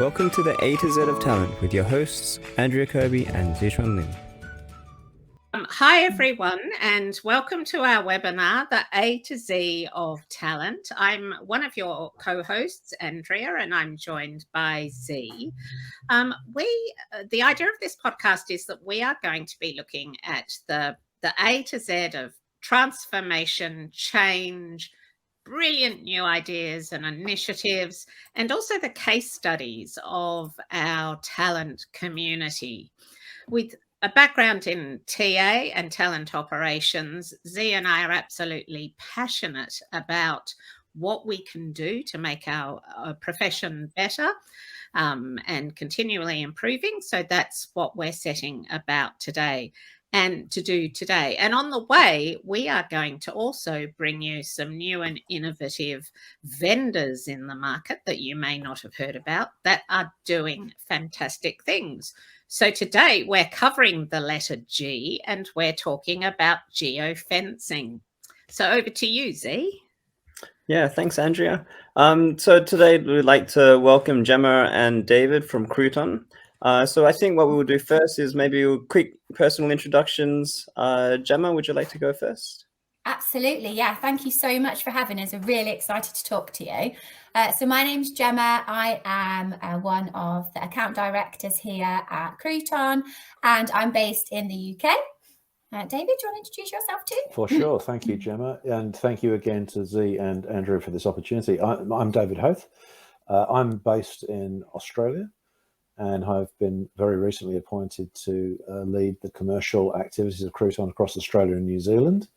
Welcome to the A to Z of Talent with your hosts, Andrea, Kirby, and ZiChuan. Hi everyone, and welcome to our webinar, The A to Z of Talent. I'm one of your co-hosts, Andrea, and I'm joined by Z. The idea of this podcast is that we are going to be looking at the A to Z of transformation, change, brilliant new ideas and initiatives, and also the case studies of our talent community. With a background in TA and talent operations, Z and I are absolutely passionate about what we can do to make our profession better and continually improving. So that's what we're setting about today and to do today. And on the way, we are going to also bring you some new and innovative vendors in the market that you may not have heard about that are doing fantastic things. So today we're covering the letter G and we're talking about geofencing. So over to you, Z. Yeah, thanks, Andrea. So today we'd like to welcome Jemma and David from Crooton. So I think what we will do first is maybe quick personal introductions. Jemma, would you like to go first? Absolutely, yeah. Thank you so much for having us. I'm really excited to talk to you. So my name's Jemma. I am one of the account directors here at Crooton, and I'm based in the UK. David, do you want to introduce yourself too? For sure. Thank you, Jemma. And thank you again to Z and Andrew for this opportunity. I'm David Hoath. I'm based in Australia and I've been very recently appointed to lead the commercial activities of Crooton across Australia and New Zealand.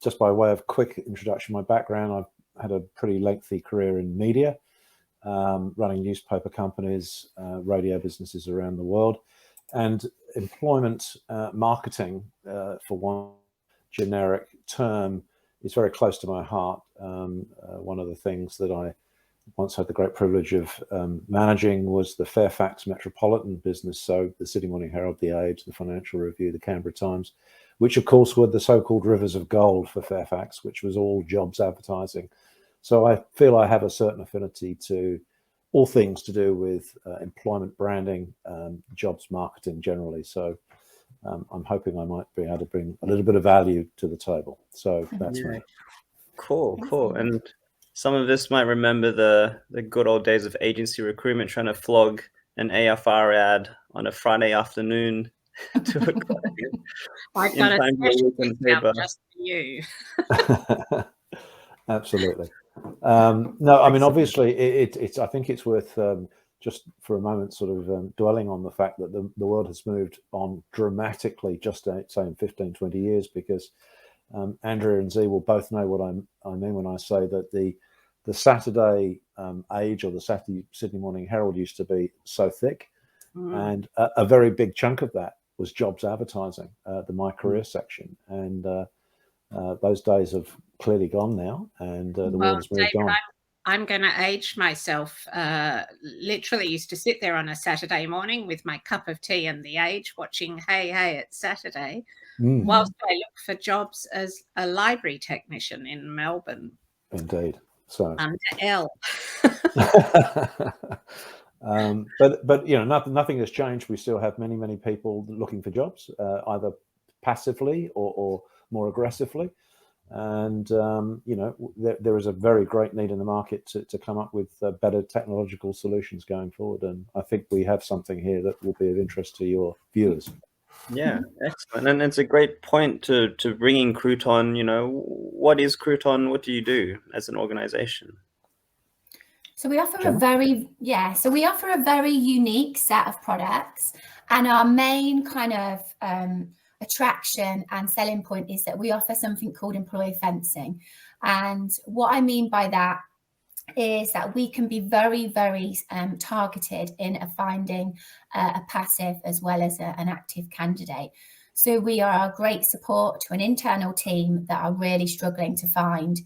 Just by way of quick introduction, my background, I've had a pretty lengthy career in media, running newspaper companies, radio businesses around the world, and employment marketing, for one generic term, is very close to my heart. One of the things that I once had the great privilege of managing was the Fairfax Metropolitan business, so the Sydney Morning Herald, the Age, the Financial Review, the Canberra Times, which of course were the so-called rivers of gold for Fairfax, which was all jobs advertising. So I feel I have a certain affinity to all things to do with employment branding, jobs marketing generally. So I'm hoping I might be able to bring a little bit of value to the table. So that's me. Cool. And some of us might remember the good old days of agency recruitment, trying to flog an AFR ad on a Friday afternoon to a client. I've got a special discount just for you. Absolutely. No, I mean, obviously, it's. I think it's worth just for a moment sort of dwelling on the fact that the world has moved on dramatically, just say in 15, 20 years, because Andrea and Z will both know what I mean when I say that the Saturday Age or the Saturday Sydney Morning Herald used to be so thick, and a very big chunk of that was jobs advertising, the My Career section, and those days have clearly gone now, and the world has moved on. I'm going to age myself. Literally used to sit there on a Saturday morning with my cup of tea and the Age, watching Hey, It's Saturday, whilst I look for jobs as a library technician in Melbourne. Indeed. So under L. But you know, nothing has changed. We still have many people looking for jobs, either passively or more aggressively. And you know, there is a very great need in the market to come up with better technological solutions going forward. And I think we have something here that will be of interest to your viewers. Yeah, excellent. And it's a great point to bring in Crooton. You know, what is Crooton? What do you do as an organization? So we offer a very unique set of products, and our main kind of attraction and selling point is that we offer something called employee fencing. And what I mean by that is that we can be very targeted in finding a passive as well as an active candidate. So we are a great support to an internal team that are really struggling to find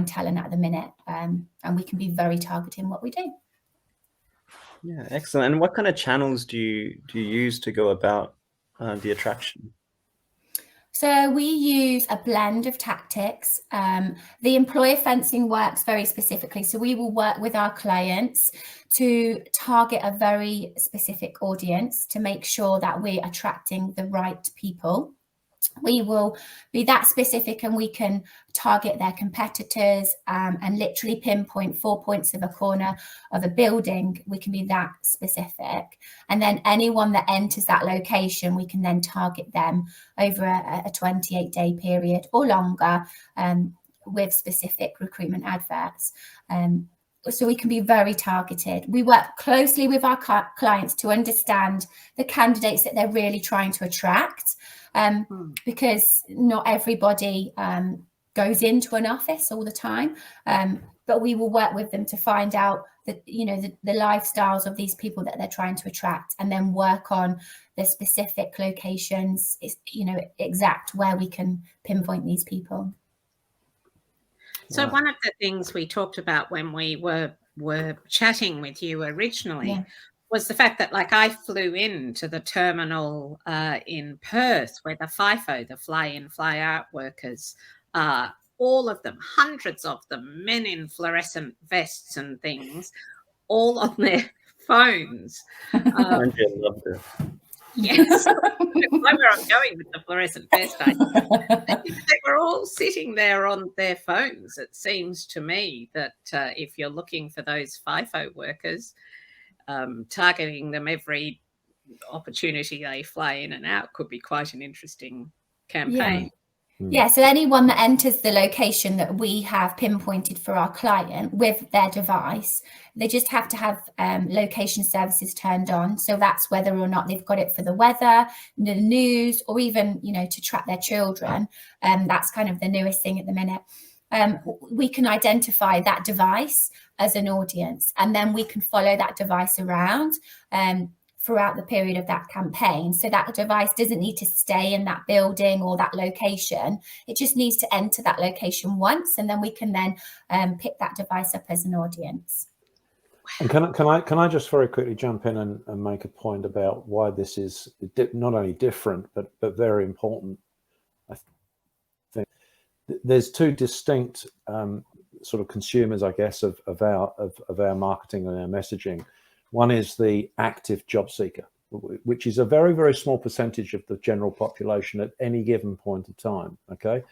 talent at the minute, and we can be very targeted in what we do. Yeah, excellent. And what kind of channels do you use to go about the attraction? So we use a blend of tactics. The employer fencing works very specifically. So we will work with our clients to target a very specific audience to make sure that we're attracting the right people. We will be that specific, and we can target their competitors and literally pinpoint 4 points of a corner of a building. We can be that specific. And then anyone that enters that location, we can then target them over a 28-day period or longer with specific recruitment adverts. So we can be very targeted. We work closely with our clients to understand the candidates that they're really trying to attract. Because not everybody goes into an office all the time, but we will work with them to find out that, you know, the lifestyles of these people that they're trying to attract, and then work on the specific locations, you know, exact where we can pinpoint these people. So one of the things we talked about when we were chatting with you originally was the fact that, like, I flew into the terminal in Perth, where the FIFO, the fly-in, fly-out workers, all of them, hundreds of them, men in fluorescent vests and things, all on their phones. Andrea loved it. Yes, where I'm going with the fluorescent vest. They were all sitting there on their phones. It seems to me that if you're looking for those FIFO workers, targeting them every opportunity they fly in and out could be quite an interesting campaign. Yeah, so anyone that enters the location that we have pinpointed for our client with their device, they just have to have location services turned on. So that's whether or not they've got it for the weather, the news, or even, you know, to track their children. That's kind of the newest thing at the minute. We can identify that device as an audience, and then we can follow that device around throughout the period of that campaign. So that device doesn't need to stay in that building or that location. It just needs to enter that location once, and then we can then pick that device up as an audience. And can I just very quickly jump in and make a point about why this is not only different but very important? I think there's two distinct sort of consumers, I guess, of our marketing and our messaging. One is the active job seeker, which is a very, very small percentage of the general population at any given point of time. Okay,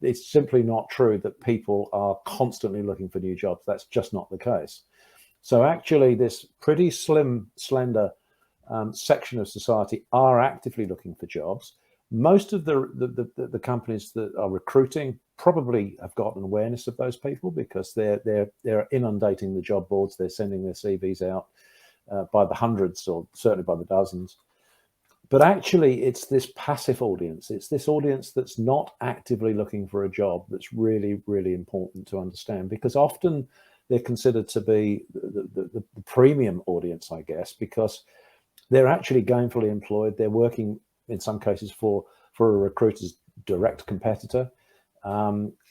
it's simply not true that people are constantly looking for new jobs. That's just not the case. So actually, this pretty slender section of society are actively looking for jobs. Most of the companies that are recruiting probably have got an awareness of those people, because they're inundating the job boards. They're sending their CVs out by the hundreds, or certainly by the dozens. But actually, it's this passive audience. It's this audience that's not actively looking for a job that's really, really important to understand, because often they're considered to be the premium audience, I guess, because they're actually gainfully employed. They're working, in some cases, for a recruiter's direct competitor.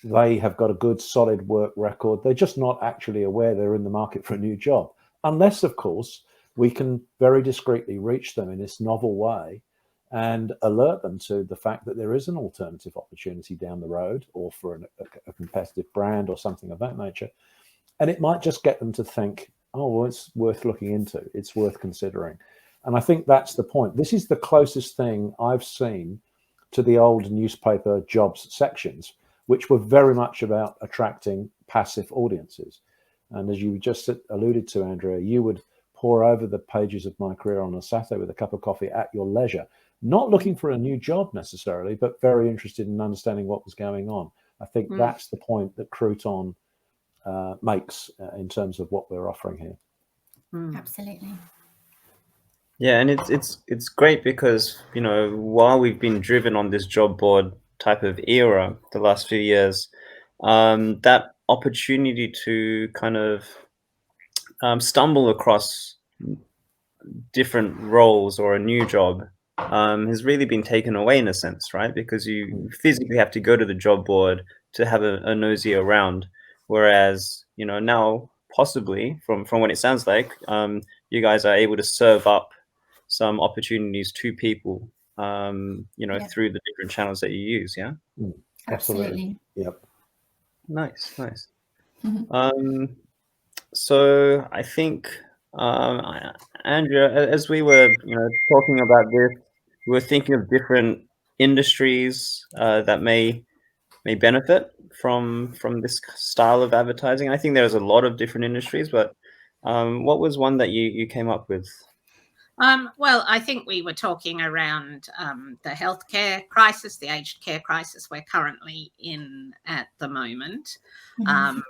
They have got a good, solid work record. They're just not actually aware they're in the market for a new job. Unless, of course, we can very discreetly reach them in this novel way and alert them to the fact that there is an alternative opportunity down the road, or for a competitive brand or something of that nature. And it might just get them to think, oh, well, it's worth looking into. It's worth considering. And I think that's the point. This is the closest thing I've seen to the old newspaper jobs sections, which were very much about attracting passive audiences. And as you just alluded to, Andrea, you would pore over the pages of My Career on a Saturday with a cup of coffee at your leisure, not looking for a new job necessarily, but very interested in understanding what was going on. I think that's the point that Crooton makes in terms of what we're offering here. Absolutely. Yeah, and it's great because, you know, while we've been driven on this job board type of era the last few years, that opportunity to kind of stumble across different roles or a new job has really been taken away, in a sense, right? Because you physically have to go to the job board to have a nosy around, whereas, you know, now possibly from what it sounds like, you guys are able to serve up some opportunities to people Yeah. through the different channels that you use. Yeah. Absolutely. Yep. Nice. Mhm. So I think, Andrea, as we were, talking about this, we were thinking of different industries that may benefit from this style of advertising. I think there's a lot of different industries, but what was one that you came up with? Well, I think we were talking around the healthcare crisis, the aged care crisis we're currently in at the moment. Mhm.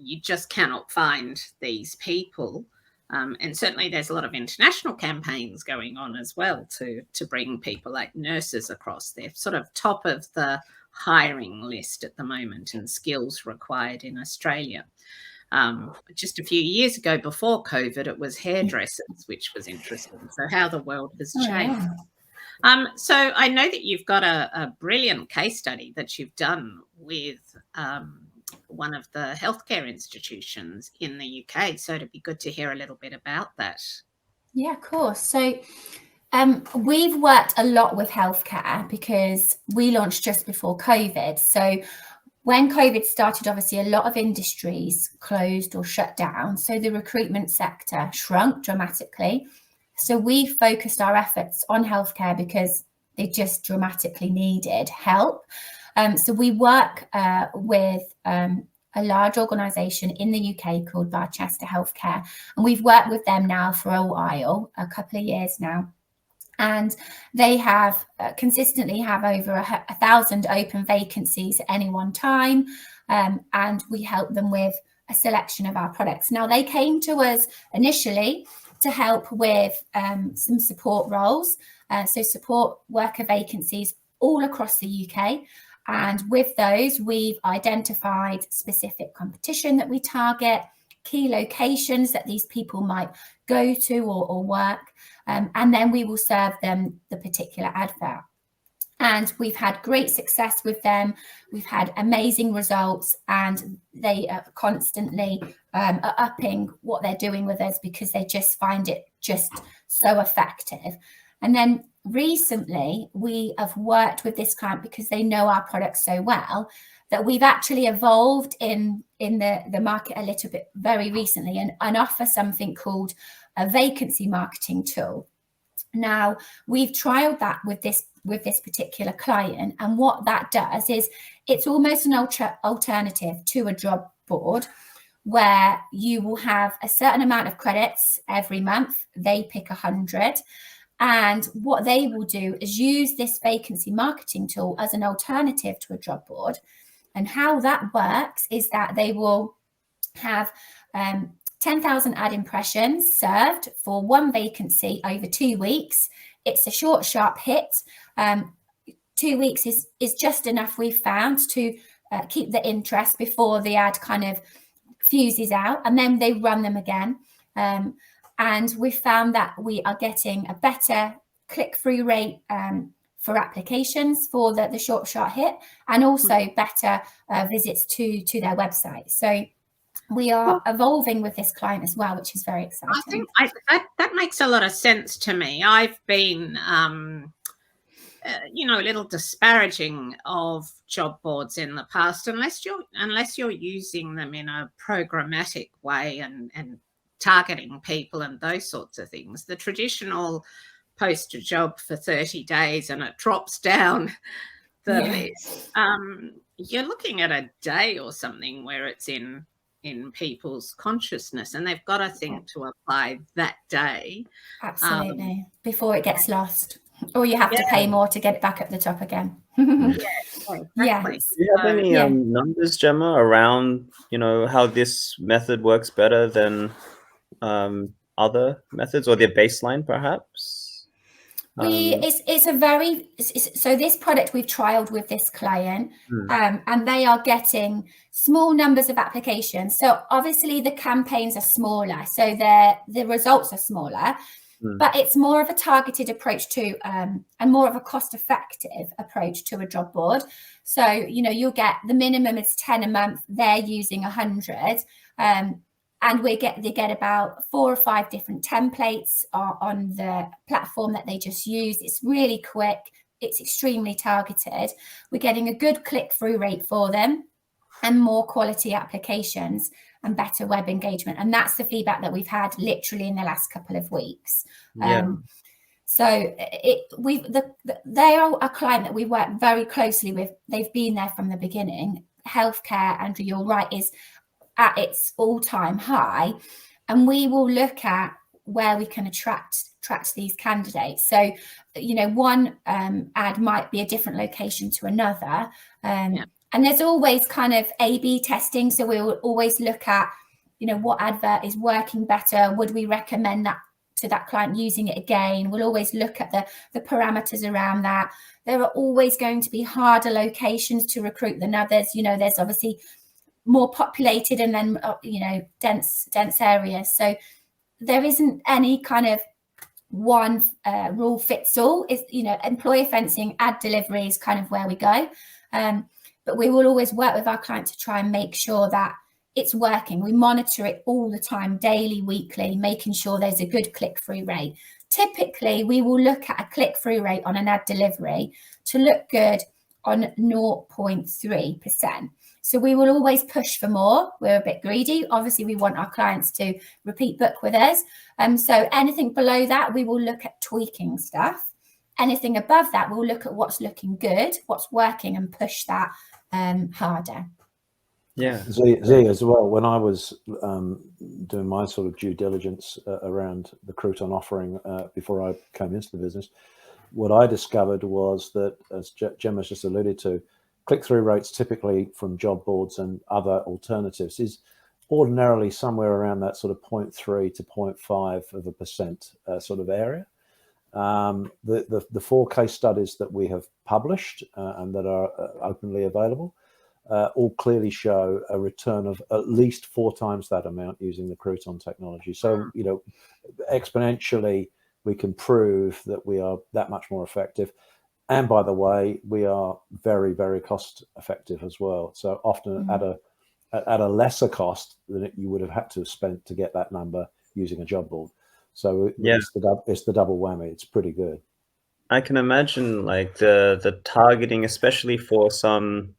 You just cannot find these people. And certainly there's a lot of international campaigns going on as well to bring people like nurses across. They're sort of top of the hiring list at the moment and skills required in Australia. Just a few years ago, before COVID, it was hairdressers, which was interesting. So how the world has changed. So I know that you've got a brilliant case study that you've done with one of the healthcare institutions in the UK. So it'd be good to hear a little bit about that. Yeah, of course. So we've worked a lot with healthcare because we launched just before COVID. So when COVID started, obviously a lot of industries closed or shut down. So the recruitment sector shrunk dramatically. So we focused our efforts on healthcare because they just dramatically needed help. So we work with a large organisation in the UK called Barchester Healthcare, and we've worked with them now for a while, a couple of years now. And they have consistently have over 1,000 open vacancies at any one time. And we help them with a selection of our products. Now, they came to us initially to help with some support roles, so support worker vacancies all across the UK. And with those, we've identified specific competition that we target, key locations that these people might go to or work. And then we will serve them the particular advert. And we've had great success with them. We've had amazing results, and they are constantly upping what they're doing with us because they just find it just so effective. And then recently, we have worked with this client because they know our products so well that we've actually evolved in the market a little bit very recently and offer something called a vacancy marketing tool. Now, we've trialed that with this particular client, and what that does is it's almost an alternative to a job board where you will have a certain amount of credits every month. They pick 100. And what they will do is use this vacancy marketing tool as an alternative to a job board. And how that works is that they will have 10,000 ad impressions served for one vacancy over 2 weeks. It's a short, sharp hit. 2 weeks is just enough, we've found, to keep the interest before the ad kind of fuses out, and then they run them again. And we found that we are getting a better click-through rate for applications for the short, sharp hit, and also better visits to their website. So we are evolving with this client as well, which is very exciting. I think that makes a lot of sense to me. I've been, a little disparaging of job boards in the past, unless you're using them in a programmatic way and targeting people and those sorts of things. The traditional post a job for 30 days and it drops down the list. You're looking at a day or something where it's in people's consciousness, and they've got to think to apply that day. Absolutely. Before it gets lost, or you have to pay more to get it back at the top again. Exactly. Yes. Do you have any numbers, Jemma, around how this method works better than other methods, or their baseline perhaps? So this product we've trialed with this client, and they are getting small numbers of applications. So obviously the campaigns are smaller, so the results are smaller, but it's more of a targeted approach to and more of a cost-effective approach to a job board. So you'll get the minimum is 10 a month. They're using 100. and they get about 4 or 5 different templates on the platform that they just used. It's really quick. It's extremely targeted. We're getting a good click-through rate for them and more quality applications and better web engagement. And that's the feedback that we've had literally in the last couple of weeks. Yeah. So they are a client that we work very closely with. They've been there from the beginning. Healthcare, Andrew, you're right, is at its all-time high, and we will look at where we can attract these candidates. So, you know, one ad might be a different location to another, and there's always kind of A/B testing. So we will always look at, you know, what advert is working better. Would we recommend that to that client using it again? We'll always look at the parameters around that. There are always going to be harder locations to recruit than others. You know, there's obviously more populated and then, you know, dense areas. So there isn't any kind of one rule fits all. Is, you know, employer fencing, ad delivery is kind of where we go. But we will always work with our client to try and make sure that it's working. We monitor it all the time, daily, weekly, making sure there's a good click-through rate. Typically, we will look at a click-through rate on an ad delivery to look good on 0.3%. So we will always push for more. We're a bit greedy. Obviously, we want our clients to repeat book with us. So anything below that, we will look at tweaking stuff. Anything above that, we'll look at what's looking good, what's working, and push that harder. Yeah. Z as well, when I was doing my sort of due diligence around the Crooton offering before I came into the business, what I discovered was that, as Jemma just alluded to, click-through rates typically from job boards and other alternatives is ordinarily somewhere around that sort of 0.3 to 0.5% sort of area. The 4 case studies that we have published and that are openly available all clearly show a return of at least 4 times that amount using the Crooton technology. So, you know, exponentially, we can prove that we are that much more effective. And by the way, we are very, very cost effective as well. So often at a lesser cost than you would have had to have spent to get that number using a job board. So it's the double whammy. It's pretty good. I can imagine like the targeting, especially for some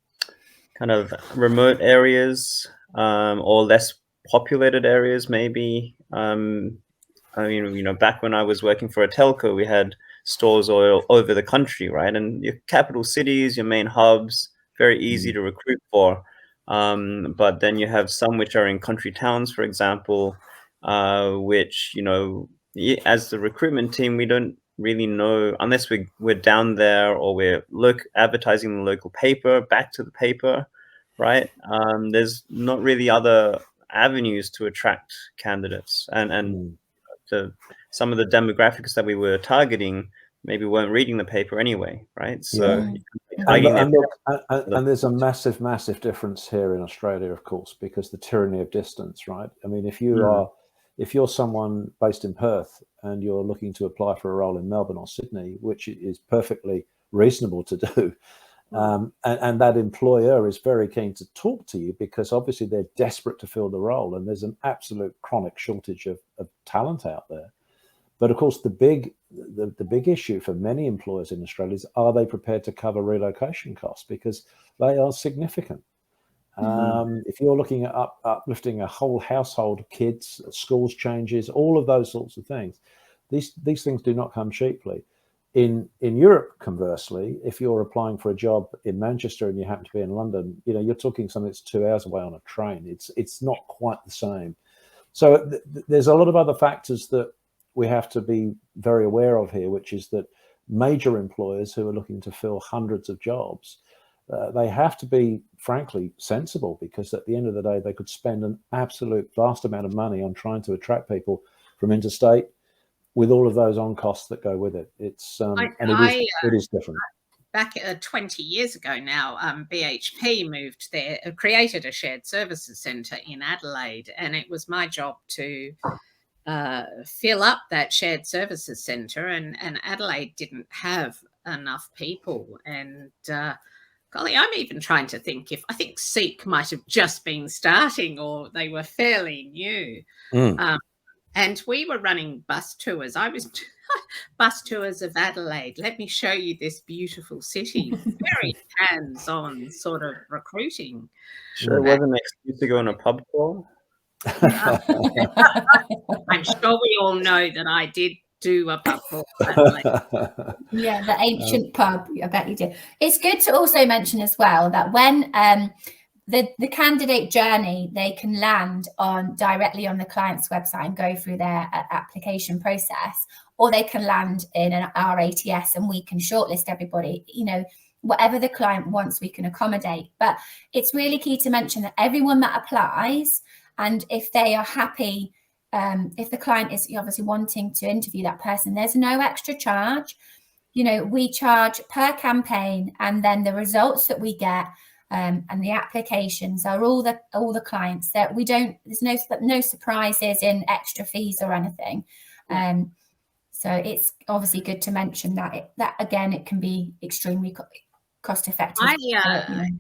kind of remote areas or less populated areas, maybe. I mean, you know, back when I was working for a telco, we had stores all over the country, right? And your capital cities, your main hubs, very easy to recruit for. But then you have some which are in country towns, for example, which, you know, as the recruitment team, we don't really know unless we're down there or we're advertising the local paper, back to the paper, right? There's not really other avenues to attract candidates, and some of the demographics that we were targeting maybe weren't reading the paper anyway, right? So and there's a massive difference here in Australia, of course, because the tyranny of distance, right? I mean, if you're someone based in Perth and you're looking to apply for a role in Melbourne or Sydney, which is perfectly reasonable to do, and that employer is very keen to talk to you because obviously they're desperate to fill the role and there's an absolute chronic shortage of talent out there. But of course, the big issue for many employers in Australia is, are they prepared to cover relocation costs? Because they are significant. If you're looking at uplifting a whole household, kids, schools changes, all of those sorts of things, these things do not come cheaply. In Europe, conversely, if you're applying for a job in Manchester and you happen to be in London, you know, you're talking something that's 2 hours away on a train. It's not quite the same. So there's a lot of other factors that we have to be very aware of here, which is that major employers who are looking to fill hundreds of jobs, they have to be, frankly, sensible, because at the end of the day, they could spend an absolute vast amount of money on trying to attract people from interstate with all of those on costs that go with it. It's it is different. Back 20 years ago now, BHP created a shared services centre in Adelaide, and it was my job to fill up that shared services centre, and Adelaide didn't have enough people, and golly, I'm even trying to think I think Seek might have just been starting, or they were fairly new. And we were running bus tours. I was bus tours of Adelaide. Let me show you this beautiful city. Very hands-on sort of recruiting. Sure wasn't an excuse to go on a pub crawl. I'm sure we all know that I did do a pub crawl. Yeah, the ancient pub. I bet you did. It's good to also mention as well that when the candidate journey, they can land directly on the client's website and go through their application process, or they can land in our ATS and we can shortlist everybody. Whatever the client wants, we can accommodate. But it's really key to mention that everyone that applies, and if they are happy, if the client is obviously wanting to interview that person, there's no extra charge. We charge per campaign, and then the results that we get and the applications are all the clients that we don't. There's no surprises in extra fees or anything. So it's obviously good to mention that again, it can be extremely cost effective. And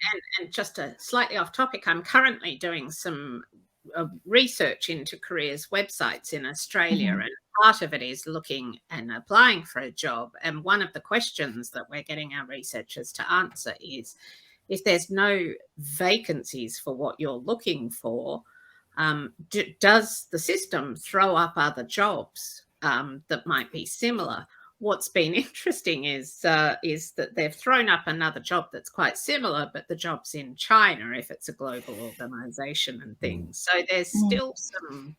just slightly off topic, I'm currently doing some research into careers websites in Australia, and part of it is looking and applying for a job. And one of the questions that we're getting our researchers to answer is, if there's no vacancies for what you're looking for, does the system throw up other jobs that might be similar? What's been interesting is that they've thrown up another job that's quite similar, but the job's in China if it's a global organization and things. So there's still some,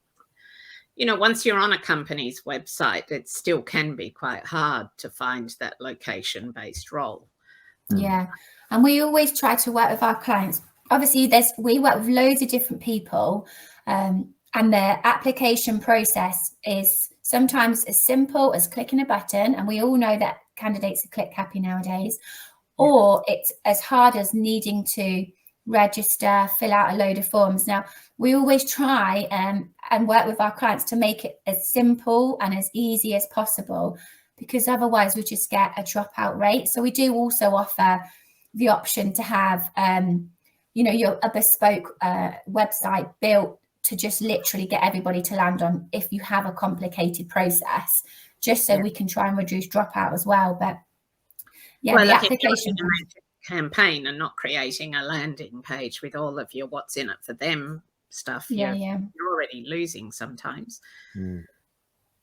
once you're on a company's website, it still can be quite hard to find that location-based role. Yeah. And we always try to work with our clients. Obviously, we work with loads of different people, and the application process is sometimes as simple as clicking a button, and we all know that candidates are click happy nowadays, or it's as hard as needing to register, fill out a load of forms. Now, we always try and work with our clients to make it as simple and as easy as possible, because otherwise we just get a dropout rate. So we do also offer the option to have, a bespoke website built to just literally get everybody to land on if you have a complicated process, just so we can try and reduce dropout as well. But the application campaign and not creating a landing page with all of your what's in it for them stuff. You're already losing sometimes.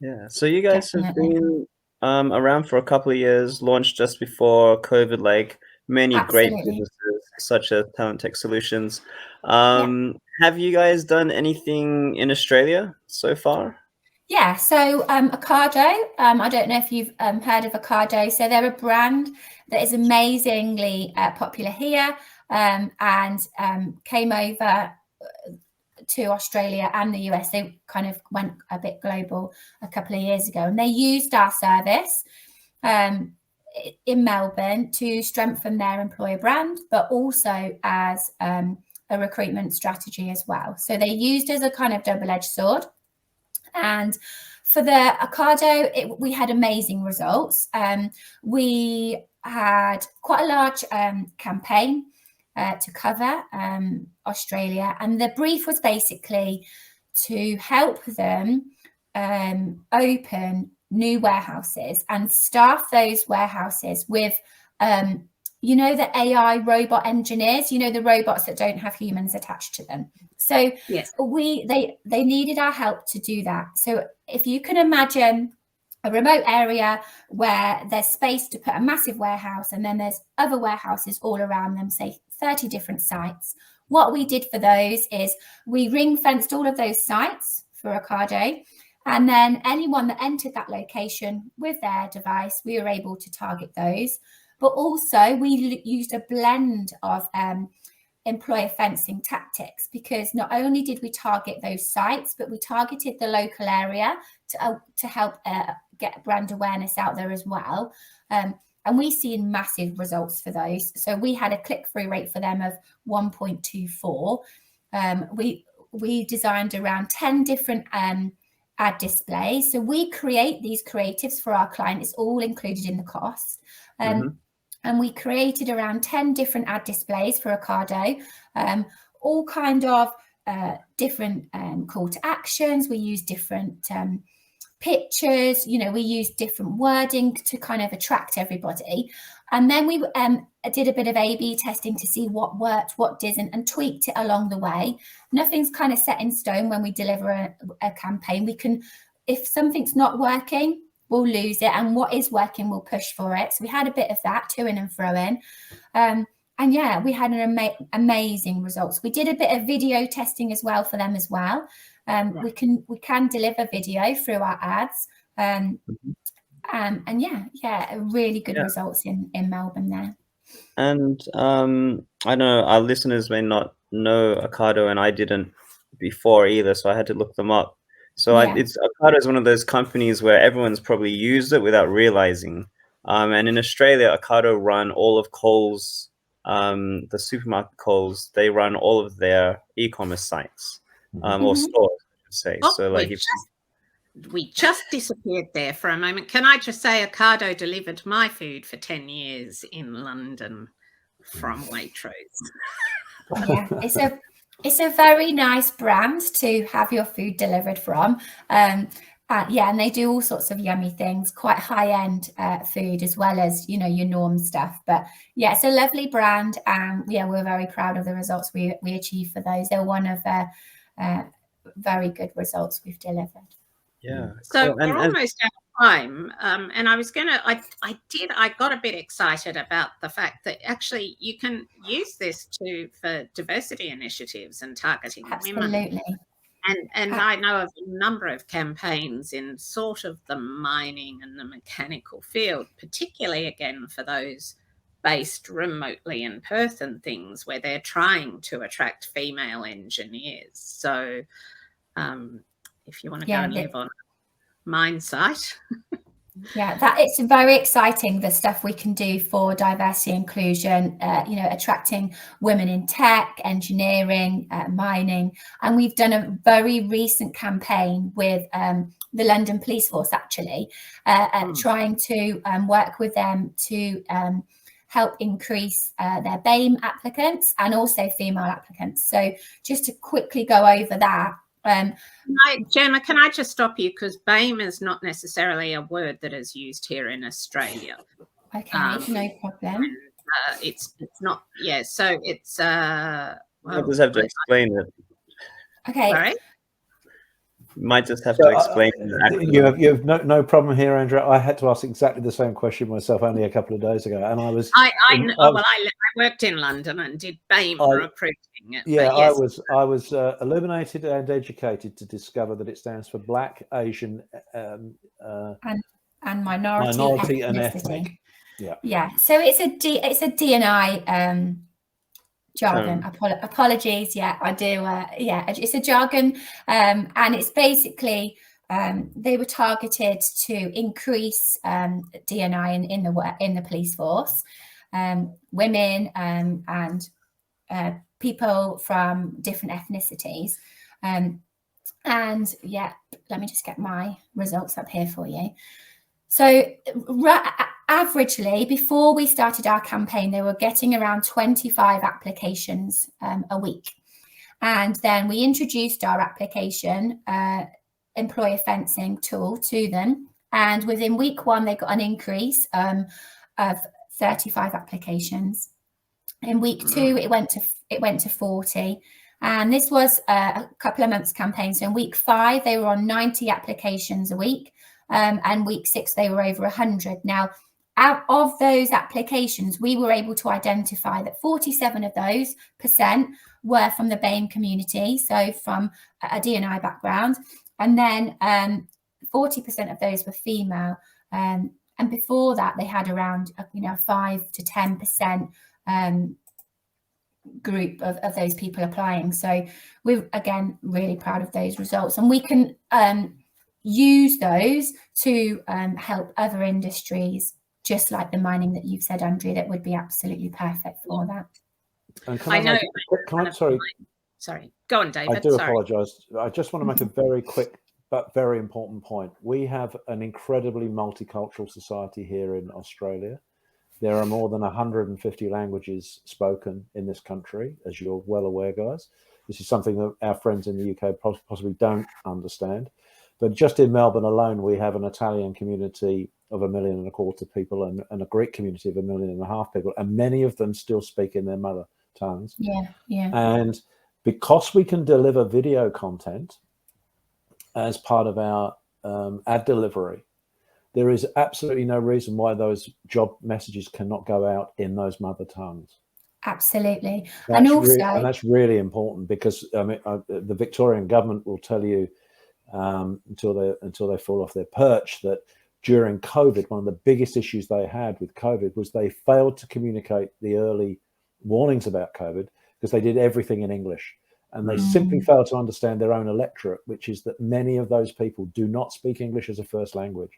Yeah. So you guys have been around for a couple of years, launched just before COVID, like many great businesses such as Talent Tech Solutions. Have you guys done anything in Australia so far? Yeah, so Ocado, I don't know if you've heard of Ocado. So they're a brand that is amazingly popular here, and came over to Australia and the US. They kind of went a bit global a couple of years ago, and they used our service in Melbourne to strengthen their employer brand, but also as a recruitment strategy as well. So they used as a kind of double-edged sword. And for the Ocado, we had amazing results. We had quite a large campaign to cover Australia, and the brief was basically to help them open new warehouses and staff those warehouses with the AI robot engineers, the robots that don't have humans attached to them. So yes, they needed our help to do that. So if you can imagine a remote area where there's space to put a massive warehouse, and then there's other warehouses all around them, say 30 different sites. What we did for those is we ring-fenced all of those sites for Ocado, and then anyone that entered that location with their device, we were able to target those. But also we used a blend of employer fencing tactics, because not only did we target those sites, but we targeted the local area to help get brand awareness out there as well. And we've seen massive results for those. So we had a click-through rate for them of 1.24. We designed around 10 different ad displays. So we create these creatives for our client. It's all included in the cost. And we created around 10 different ad displays for Ocado, all kind of different call to actions. We use different pictures, we use different wording to kind of attract everybody. And then we did a bit of A/B testing to see what worked, what didn't, and tweaked it along the way. Nothing's kind of set in stone when we deliver a campaign. We can, if something's not working, we'll lose it, and what is working, we'll push for it. So we had a bit of that, to in and fro in. And yeah, we had an amazing results. We did a bit of video testing as well for them as well. Right. We can deliver video through our ads. And really good results in Melbourne there. And I know our listeners may not know Ocado, and I didn't before either, so I had to look them up. So Ocado is one of those companies where everyone's probably used it without realizing. And in Australia, Ocado run all of Coles, the supermarket Coles. They run all of their e-commerce sites or stores, I should say. Oh, so like we just disappeared there for a moment. Can I just say Ocado delivered my food for 10 years in London from Waitrose. Yeah, it's a very nice brand to have your food delivered from. And they do all sorts of yummy things, quite high-end food as well as, your norm stuff. But yeah, it's a lovely brand. And we're very proud of the results we achieved for those. They're one of the very good results we've delivered. Yeah. So we're almost out of time. And I got a bit excited about the fact that actually you can use this for diversity initiatives and targeting women. Absolutely. And I know of a number of campaigns in sort of the mining and the mechanical field, particularly again for those based remotely in Perth and things where they're trying to attract female engineers. So if you want to go and live on a mine site. It's very exciting, the stuff we can do for diversity inclusion, attracting women in tech, engineering, mining. And we've done a very recent campaign with the London Police Force, actually, trying to work with them to help increase their BAME applicants and also female applicants. So just to quickly go over that. Jemma, can I just stop you, because BAME is not necessarily a word that is used here in Australia. Okay, no problem. It's not. Yeah, so it's. I just have to explain it. Okay. Sorry? You might just have to explain it. You have no problem here, Andrea. I had to ask exactly the same question myself only a couple of days ago, and I was. I worked in London and did BAME recruiting. Yeah, yes. I was illuminated and educated to discover that it stands for Black, Asian, and minority and ethnic. Yeah. So it's a D&I jargon. Apologies. Yeah, I do. It's a jargon, and it's basically they were targeted to increase D&I in the police force, women and people from different ethnicities. And let me just get my results up here for you. So averagely, before we started our campaign, they were getting around 25 applications a week. And then we introduced our application employer fencing tool to them. And within week 1, they got an increase of 35 applications. In week 2, it went to 40. And this was a couple of months campaign. So in week 5, they were on 90 applications a week. And week 6, they were over 100. Now, out of those applications, we were able to identify that 47 of those % were from the BAME community, so from a D&I background. And then 40% of those were female. And before that, they had around 5 to 10% group of those people applying. So we're, again, really proud of those results. And we can use those to help other industries, just like the mining that you've said, Andrea, that would be absolutely perfect for that. And Sorry, go on, David. I do apologise. I just want to make a very quick but very important point. We have an incredibly multicultural society here in Australia. There are more than 150 languages spoken in this country, as you're well aware, guys. This is something that our friends in the UK possibly don't understand. But just in Melbourne alone, we have an Italian community of 1.25 million people and a Greek community of 1.5 million people, and many of them still speak in their mother tongues. Yeah, yeah. And because we can deliver video content as part of our ad delivery, there is absolutely no reason why those job messages cannot go out in those mother tongues. Absolutely. And that's really important, because I mean, the Victorian government will tell you until they fall off their perch that during COVID, one of the biggest issues they had with COVID was they failed to communicate the early warnings about COVID because they did everything in English. And they simply failed to understand their own electorate, which is that many of those people do not speak English as a first language.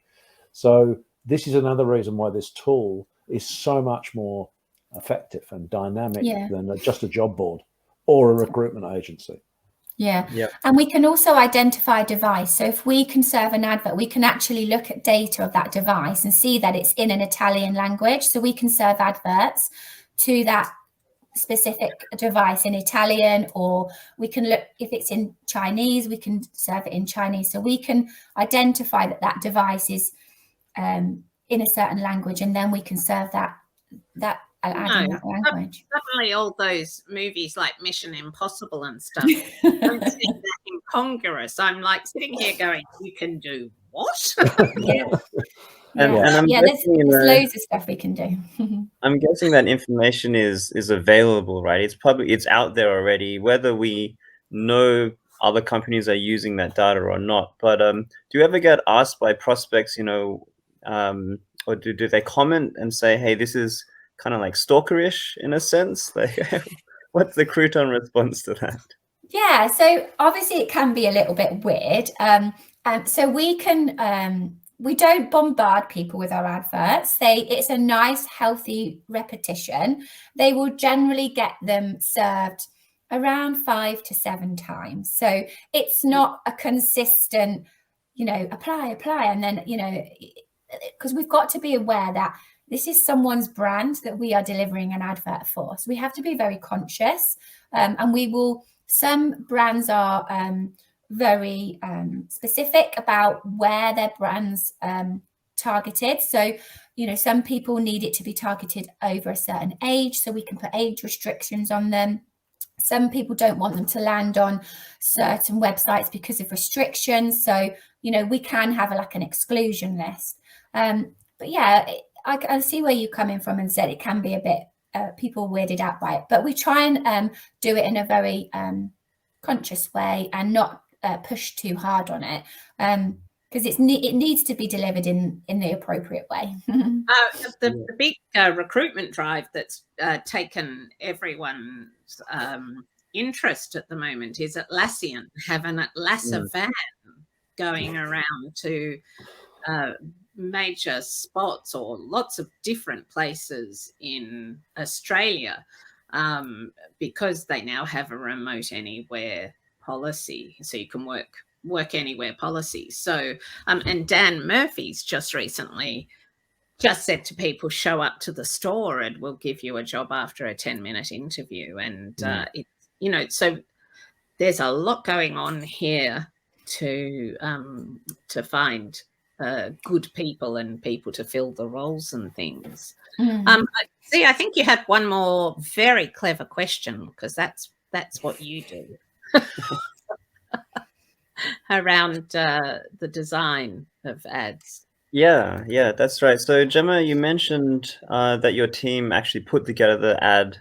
So this is another reason why this tool is so much more effective and dynamic than just a job board or a recruitment agency. Yeah. And we can also identify a device. So if we can serve an advert, we can actually look at data of that device and see that it's in an Italian language. So we can serve adverts to that specific device in Italian, or we can look, if it's in Chinese, we can serve it in Chinese. So we can identify that device is in a certain language, and then we can serve that ad in that language. Definitely all those movies like Mission Impossible and stuff don't seem that incongruous. I'm like sitting here going, you can do what? And I'm guessing, there's loads of stuff we can do. I'm guessing that information is available, right? It's out there already, whether we know other companies are using that data or not. But do you ever get asked by prospects, or do they comment and say, hey, this is kind of like stalkerish in a sense? Like, what's the Crooton response to that? Yeah, so obviously it can be a little bit weird. So we can we don't bombard people with our adverts. It's a nice, healthy repetition. They will generally get them served around 5 to 7 times. So it's not a consistent, apply, and then, because we've got to be aware that this is someone's brand that we are delivering an advert for. So we have to be very conscious, and some brands are very specific about where their brand's targeted. So, some people need it to be targeted over a certain age, so we can put age restrictions on them. Some people don't want them to land on certain websites because of restrictions. So, we can have an exclusion list. But yeah, I see where you're coming from, and said it can be a bit people weirded out by it. But we try and do it in a very conscious way and not push too hard on it, because it needs to be delivered in the appropriate way. The big recruitment drive that's taken everyone's interest at the moment is Atlassian have an Atlassian van going around to major spots or lots of different places in Australia, because they now have a remote anywhere policy, so you can work anywhere policy. So and Dan Murphy's just recently said to people, show up to the store and we'll give you a job after a 10-minute interview. And so there's a lot going on here to find good people and people to fill the roles and things. See, I think you had one more very clever question, because that's what you do around the design of ads. Yeah, that's right. So Jemma, you mentioned that your team actually put together the ad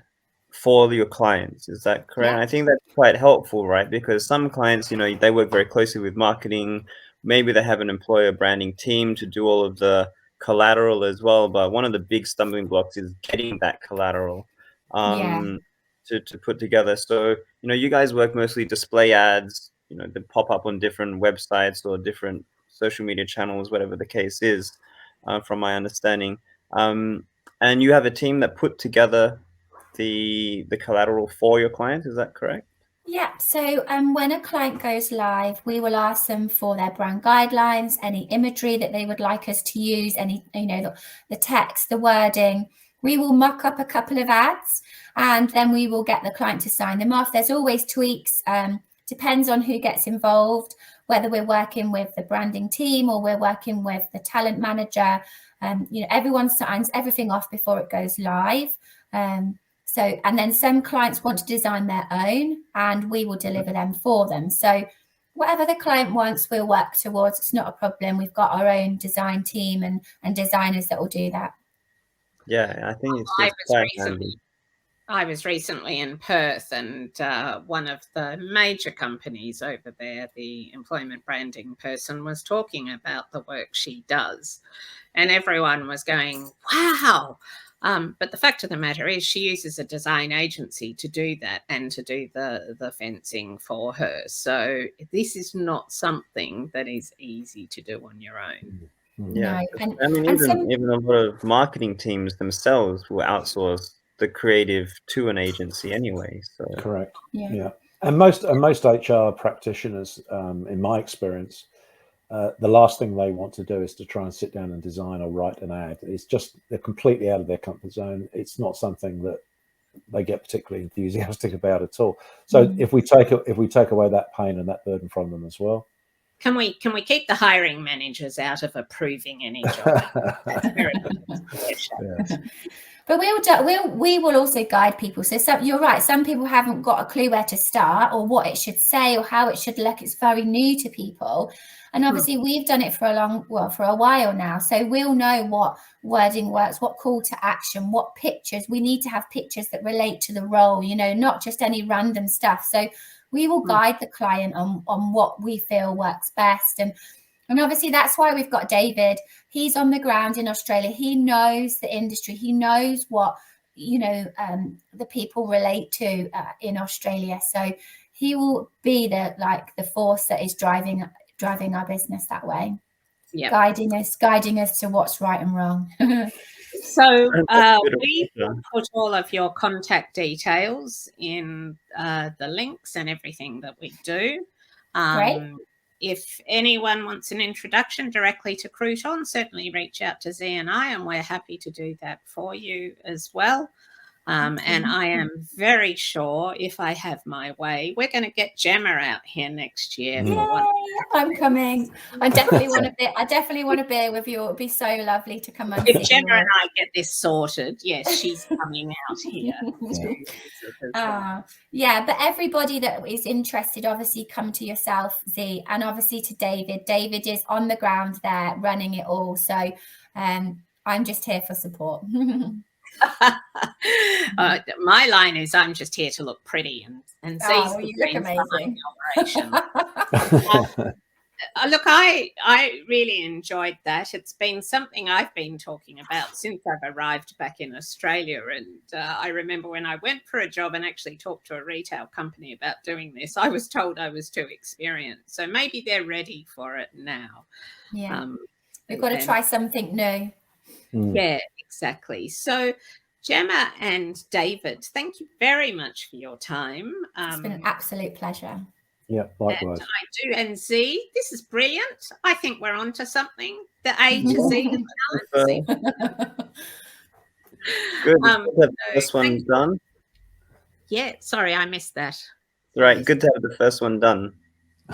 for your clients. Is that correct? Yeah. I think that's quite helpful, right? Because some clients, they work very closely with marketing. Maybe they have an employer branding team to do all of the collateral as well. But one of the big stumbling blocks is getting that collateral to put together. So, you guys work mostly display ads, they pop up on different websites or different social media channels, whatever the case is, from my understanding. And you have a team that put together the collateral for your clients. Is that correct? Yeah. So when a client goes live, we will ask them for their brand guidelines, any imagery that they would like us to use, any, the text, the wording, We will mock up a couple of ads and then we will get the client to sign them off. There's always tweaks, depends on who gets involved, whether we're working with the branding team or we're working with the talent manager. Everyone signs everything off before it goes live. And then some clients want to design their own and we will deliver them for them. So whatever the client wants, we'll work towards. It's not a problem. We've got our own design team and designers that will do that. Yeah, I think it's quite handy. I was recently in Perth, and one of the major companies over there, the employment branding person, was talking about the work she does. And everyone was going, wow. But the fact of the matter is she uses a design agency to do that and to do the fencing for her. So this is not something that is easy to do on your own. Yeah, no. I mean, even a lot of marketing teams themselves will outsource the creative to an agency anyway. So correct. Yeah. And most HR practitioners, in my experience, the last thing they want to do is to try and sit down and design or write an ad. It's just they're completely out of their comfort zone. It's not something that they get particularly enthusiastic about at all. So if we take away that pain and that burden from them as well. Can we keep the hiring managers out of approving any job? That's very good. Yes. But we will also guide people. So you're right. Some people haven't got a clue where to start or what it should say or how it should look. It's very new to people. And obviously we've done it for a while now. So we'll know what wording works, what call to action, what pictures. We need to have pictures that relate to the role, not just any random stuff. So we will guide the client on what we feel works best. And obviously that's why we've got David. He's on the ground in Australia. He knows the industry. He knows what, the people relate to in Australia. So he will be the force that is driving our business that way. Yeah. Guiding us to what's right and wrong. So we put all of your contact details in the links and everything that we do. Great. If anyone wants an introduction directly to Crooton, certainly reach out to Z and I, and we're happy to do that for you as well. And I am very sure, if I have my way, we're going to get Jemma out here next year. I'm coming. I definitely want to be with you. It would be so lovely to come and if Jemma and I get this sorted, yes, she's coming out here. Yeah, but everybody that is interested, obviously come to yourself, Z, and obviously to David. David is on the ground there running it all. So I'm just here for support. My line is I'm just here to look pretty and see you look amazing. Look, I really enjoyed that. It's been something I've been talking about since I've arrived back in Australia. And I remember when I went for a job and actually talked to a retail company about doing this, I was told I was too experienced. So maybe they're ready for it now. Yeah, we've got to try something new. Yeah, exactly. So Jemma and David, thank you very much for your time. It's been an absolute pleasure. Yeah, likewise. And I do. And Z, this is brilliant. I think we're onto something. The A to Z of talent. Good. This one's done. Yeah, sorry, I missed that. Right, good to have the first one done.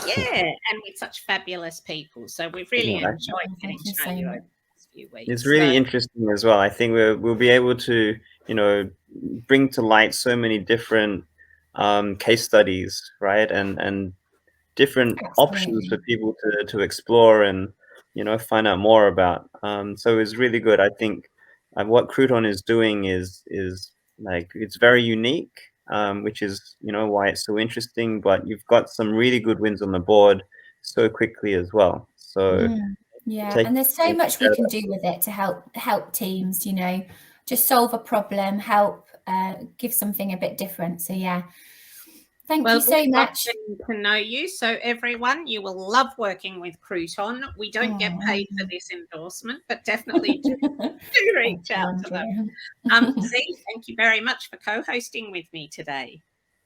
Yeah, and with such fabulous people. So we've really enjoyed getting to know you over these few weeks. It's really interesting as well. I think we'll be able to, bring to light so many different case studies, right? And different options for people to explore and, find out more about. So it's really good. I think what Crooton is doing is like, it's very unique. Which is, why it's so interesting, but you've got some really good wins on the board so quickly as well. So yeah, and there's so much we can do with it to help teams, just solve a problem, help give something a bit different. So yeah, thank you so much. To know you. So everyone, you will love working with Crooton. We don't get paid for this endorsement, but definitely do reach out to them. Z, thank you very much for co-hosting with me today.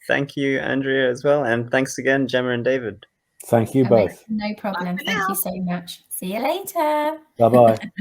Thank you, Andrea, as well. And thanks again, Jemma and David. Thank you both. No problem. Thank you so much. See you later. Bye-bye.